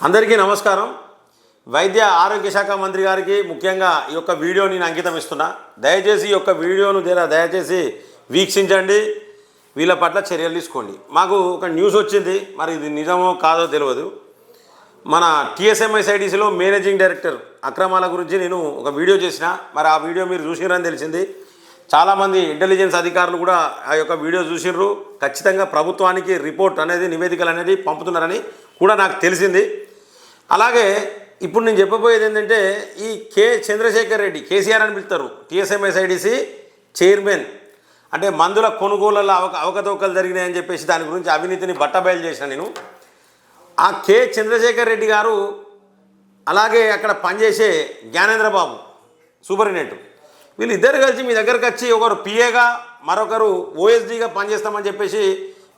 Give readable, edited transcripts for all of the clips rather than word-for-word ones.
అందరికీ నమస్కారం. వైద్య ఆరోగ్య శాఖ మంత్రి గారికి ముఖ్యంగా ఈ యొక్క వీడియో నేను అంకితం ఇస్తున్నా. దయచేసి ఈ యొక్క వీడియోను దయచేసి వీక్షించండి, వీళ్ళ పట్ల చర్యలు తీసుకోండి. మాకు ఒక న్యూస్ వచ్చింది, మరి ఇది నిజమో కాదో తెలియదు. మన టీఎస్ఎంఐసైడిసిలో మేనేజింగ్ డైరెక్టర్ అక్రమాల గురించి నేను ఒక వీడియో చేసిన. మరి ఆ వీడియో మీరు చూసిరని తెలిసింది. చాలామంది ఇంటెలిజెన్స్ అధికారులు కూడా ఆ యొక్క వీడియో చూసిర్రు. ఖచ్చితంగా ప్రభుత్వానికి రిపోర్ట్ అనేది, నివేదికలు అనేది పంపుతున్నారని కూడా నాకు తెలిసింది. అలాగే ఇప్పుడు నేను చెప్పబోయేది ఏంటంటే, ఈ చంద్రశేఖర్ రెడ్డి, కేసీఆర్ అని పిలుస్తారు, టీఎస్ఎంఐసైడిసి చైర్మన్, అంటే మందుల కొనుగోళ్లలో అవకతవకలు జరిగినాయని చెప్పేసి దాని గురించి అవినీతిని బట్టబయలు చేసిన నేను. ఆ చంద్రశేఖర్ రెడ్డి గారు, అలాగే అక్కడ పనిచేసే జ్ఞానేంద్ర బాబు సూపరింటెండెంట్, వీళ్ళిద్దరు కలిసి మీ దగ్గరకు వచ్చి ఒకరు పిఏగా మరొకరు ఓఎస్డీగా పనిచేస్తామని చెప్పేసి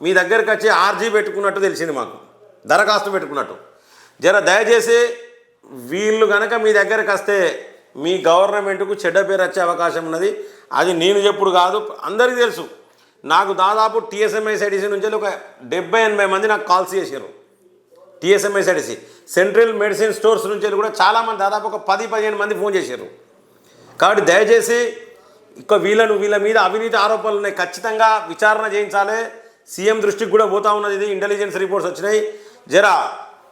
మీ దగ్గరకు వచ్చి ఆర్జీ పెట్టుకున్నట్టు తెలిసింది మాకు, దరఖాస్తు పెట్టుకున్నట్టు. దయచేసి వీళ్ళు కనుక మీ దగ్గరకు వస్తే మీ గవర్నమెంట్కు చెడ్డ పేరు వచ్చే అవకాశం ఉన్నది. అది నేను చెప్పుడు కాదు, అందరికీ తెలుసు. నాకు దాదాపు టీఎస్ఎంఐసైడిసి నుంచి ఒక 70-80 మంది నాకు కాల్స్ చేశారు. టీఎస్ఎంఐసైడిసి సెంట్రల్ మెడిసిన్ స్టోర్స్ నుంచి కూడా చాలామంది, దాదాపు ఒక 10-15 మంది ఫోన్ చేశారు. కాబట్టి దయచేసి వీళ్ళ మీద అవినీతి ఆరోపణలు ఉన్నాయి, ఖచ్చితంగా విచారణ చేయించాలి. సీఎం దృష్టికి కూడా పోతా ఉన్నది. ఇది ఇంటెలిజెన్స్ రిపోర్ట్స్ వచ్చినాయి.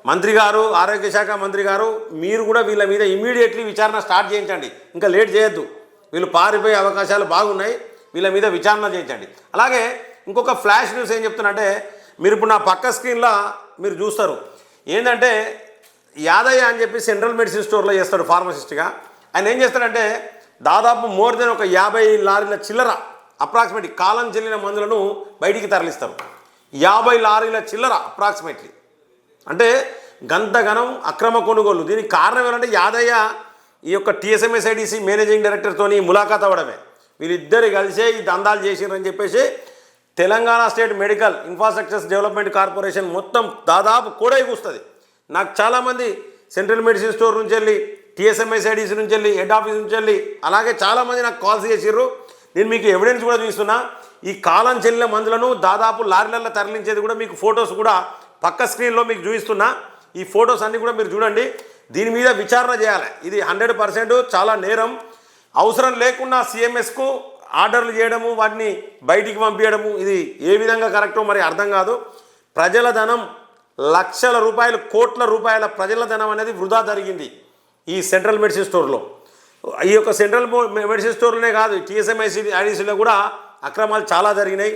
మంత్రి గారు, ఆరోగ్య శాఖ మంత్రి గారు, మీరు కూడా వీళ్ళ మీద ఇమీడియట్లీ విచారణ స్టార్ట్ చేయించండి. ఇంకా లేట్ చేయొద్దు. వీళ్ళు పారిపోయే అవకాశాలు బాగున్నాయి. వీళ్ళ మీద విచారణ చేయించండి. అలాగే ఇంకొక ఫ్లాష్ న్యూస్ ఏం చెప్తున్నంటే, మీరు ఇప్పుడు నా పక్క స్క్రీన్లో మీరు చూస్తారు. ఏంటంటే, యాదయ్య అని చెప్పి సెంట్రల్ మెడిసిన్ స్టోర్లో చేస్తాడు ఫార్మసిస్ట్గా. ఆయన ఏం చేస్తాడంటే, దాదాపు మోర్ దెన్ ఒక 50 లారీల చిల్లర, అప్రాక్సిమేట్లీ కాలం చెల్లిన మందులను బయటికి తరలిస్తారు. 50 లారీల చిల్లర అప్రాక్సిమేట్లీ, అంటే గంతగనం అక్రమ కొనుగోలు. దీనికి కారణం ఏంటంటే, యాదయ్య ఈ యొక్క టీఎస్ఎంఐసైడిసి మేనేజింగ్ డైరెక్టర్తో ములాఖాత్ అవ్వడమే. వీళ్ళిద్దరు కలిసే ఈ దందాలు చేసిరని చెప్పేసి Telangana state medical infrastructures development corporation మొత్తం దాదాపు కూడా కూస్తుంది. నాకు చాలామంది సెంట్రల్ మెడిసిన్ స్టోర్ నుంచి వెళ్ళి, టీఎస్ఎంఐసైడిసి నుంచి వెళ్ళి, హెడ్ ఆఫీస్ నుంచి వెళ్ళి, అలాగే చాలామంది నాకు కాల్స్ చేసిర్రు. నేను మీకు ఎవిడెన్స్ కూడా చూస్తున్నా. ఈ కాలం చెల్లిన మందులను దాదాపు లారీలలో తరలించేది కూడా మీకు ఫొటోస్ కూడా పక్క స్క్రీన్లో మీకు చూపిస్తున్నా. ఈ ఫొటోస్ అన్నీ కూడా మీరు చూడండి. దీని మీద విచారణ చేయాలి. ఇది 100% చాలా నేరం. అవసరం లేకుండా సిఎంఎస్కు ఆర్డర్లు చేయడము, వాటిని బయటికి పంపించడము, ఇది ఏ విధంగా కరెక్టో మరి అర్థం కాదు. ప్రజల ధనం, లక్షల రూపాయలు, కోట్ల రూపాయల ప్రజల ధనం అనేది వృధా జరిగింది ఈ సెంట్రల్ మెడిసిన్ స్టోర్లో. ఈ యొక్క సెంట్రల్ మెడిసిన్ స్టోర్లోనే కాదు, టీఎస్ఎంఐసైడిసిలో కూడా అక్రమాలు చాలా జరిగినాయి.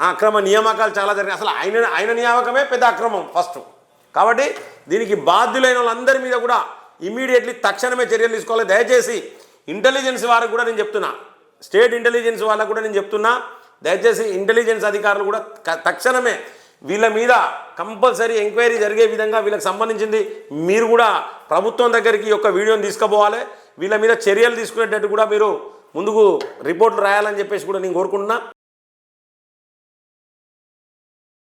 ఆ అక్రమ నియామకాలు చాలా జరిగినాయి. అసలు ఆయన నియామకమే పెద్ద అక్రమం ఫస్ట్. కాబట్టి దీనికి బాధ్యులైన వాళ్ళందరి మీద కూడా ఇమీడియట్లీ తక్షణమే చర్యలు తీసుకోవాలి. దయచేసి ఇంటెలిజెన్స్ వారికి కూడా నేను చెప్తున్నా, స్టేట్ ఇంటెలిజెన్స్ వాళ్ళకు కూడా నేను చెప్తున్నా, దయచేసి ఇంటెలిజెన్స్ అధికారులు కూడా తక్షణమే వీళ్ళ మీద కంపల్సరీ ఎంక్వైరీ జరిగే విధంగా వీళ్ళకి సంబంధించింది మీరు కూడా ప్రభుత్వం దగ్గరికి ఈ యొక్క వీడియోని తీసుకుపోవాలి. వీళ్ళ మీద చర్యలు తీసుకునేటట్టు కూడా మీరు ముందుకు రిపోర్ట్లు రాయాలని చెప్పేసి కూడా నేను కోరుకుంటున్నా.